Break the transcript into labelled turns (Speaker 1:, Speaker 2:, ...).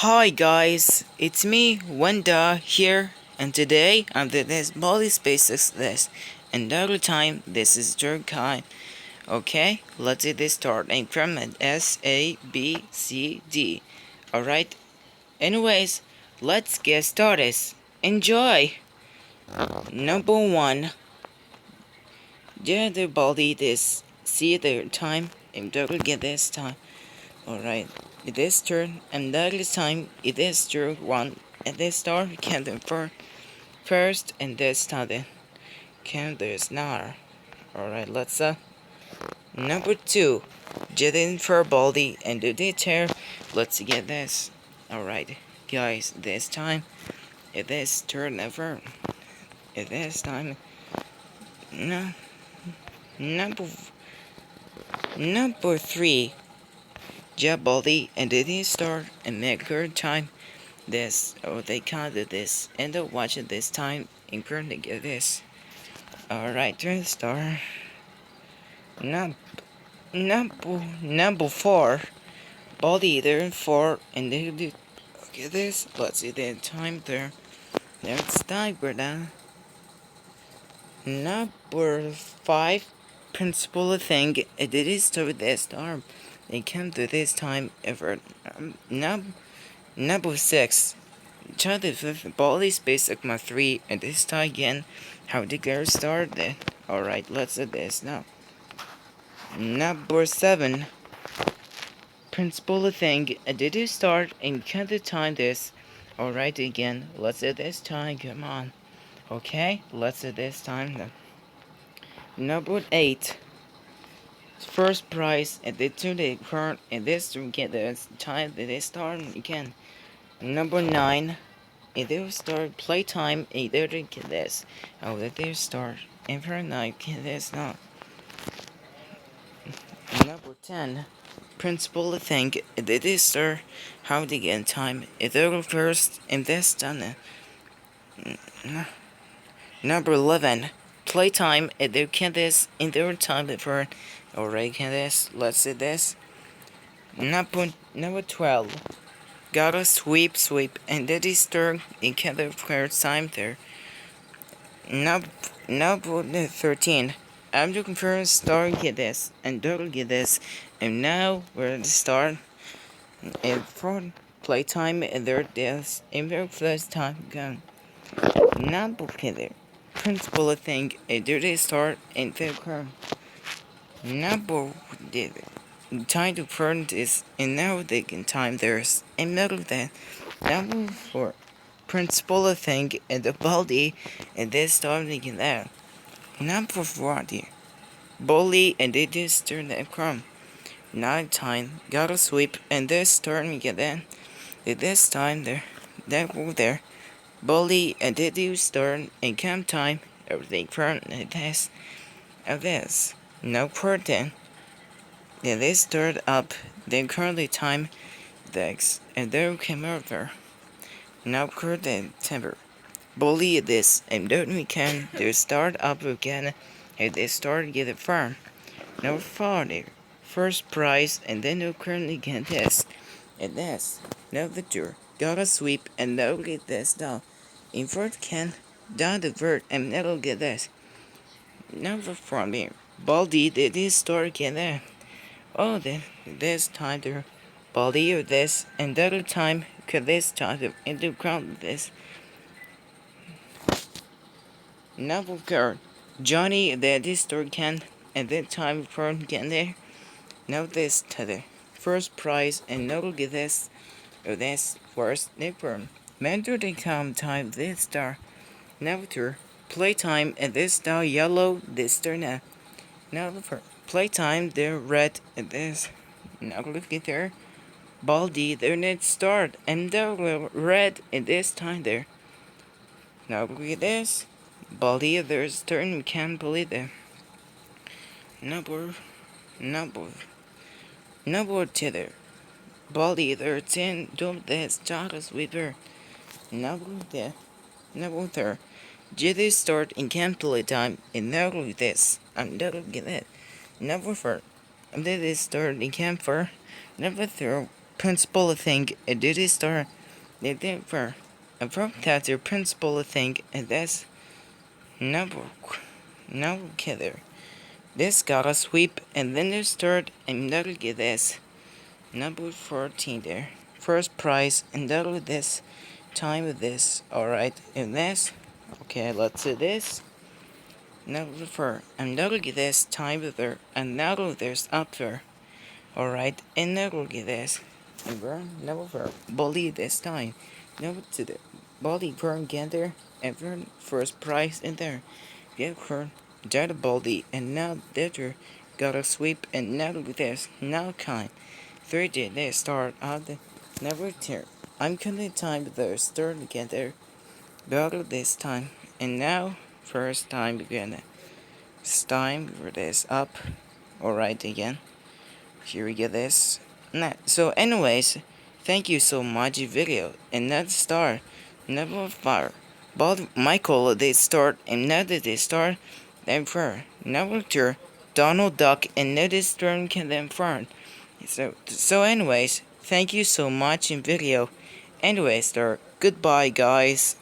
Speaker 1: Hi guys, it's me, Wenda here, and today I'm doing this baldi spaces this, and the other time this is third kind. Okay, let's do this start increment S A B C D. Alright, anyways, let's get started. Enjoy! Number one, the baldi this, see the time, and double get this time. Alright, it is turn, and that is time, it is turn one, and this star can for first, and this time then can there's now. Alright, let's number two, jet in for baldi and do the tear. Let's get this. Alright, guys, this time, it is turn ever. It is time, no, number, number three, jet baldi and do the start and make her time. This, or they counted this, end up watching this time, and currently get this. Alright, turn the star. Number four, body there, four, and they do, okay, this, let's see the time there. Next time, we're done. Number five, principal thing, it is to this star. They can't do this time ever. Number six, try the fifth body space sigma 3 and this time again how the girl started. Alright, let's do this now. Number 7, principal thing, did you start and count the time this. Alright, again, let's do this time, come on. Okay, let's do this time then. Number 8, first prize and the two the current and this to get the time that they start again. Number 9, if they start playtime, either they get this. Oh, that they start. And for night, get this now. Number 10, principal thing, if they start, how they get in time. If they go first, and this done. Number 11, playtime, if they get this, in their time before. Alright, get this. Let's see this. Number 12. Gotta sweep, and then they start in the first time there. Number 13. I'm looking for a star get this, and don't get this, and now we're at the start. And for playtime, and there this, and their first time gone. Number killer. Principal thing, and there they start, and their current. Number did time to burn this, and now they can time theirs, and middle that. Number 4, principal thing, and the baldi, and this starting in there. Number 40, bully, and they just turn that crumb. Night time, gotta sweep, and this turn again. This time there, that go there. Bully, and they do turn, and camp time, everything front, and this. No curtain. Then they stirred up, then currently time decks, and there came over. Now curtain timber. Bully this, and don't we can, they start up again, and they start get it firm. No farther. First prize, and then no currently get this, and this. No victor. Gotta sweep, and no get this down. Invert can, down the vert, and that'll get this. Never from here. Baldi did this start again there. Oh, then this time there, baldi of this, and the other time, could this time into ground this. Novel card. Johnny the this story can, and that time from again there. Now this to the first prize, and no get this, or this first nipper. Mentor they come time this star. Never playtime, and this star yellow, this star now. Now for playtime, they're red, and this. Now look at there. Baldi, their net start, and they're red, and this time there. Now look at this. Baldi, there's turn, can't believe it. Number, number two there. Baldi, there's 10, don't this, Charles Weaver. Number there. Jitty start in camp playtime, and now look at this. I'm not get it. Number 4. And then they start in camp for number 3. principal thing did it start they did for a from that their principal thing and that's no killer. This got a sweep and then there's third and that'll get this. Number 14 there. First prize and that'll this time with this. Alright, and this. Okay, let's do this. Number 4 and that'll get this time with there and that'll there's up there. Alright, and that'll get this. And burn number 4. Bully this time. Number 2 the bully burn get there and burn first prize in there. Get her dead baldi and now later got a sweep and now with this now kind. 3 did they start out the never tear. I'm coming time with the start together. Battle this time and now first time again. It's time for this up. Alright again. Here we get this. So anyways, thank you so much video and that star never fire. But Michael they start and now that they start never never Donald Duck and now this turn can then fern. So anyways, thank you so much in video. Anyways, goodbye guys.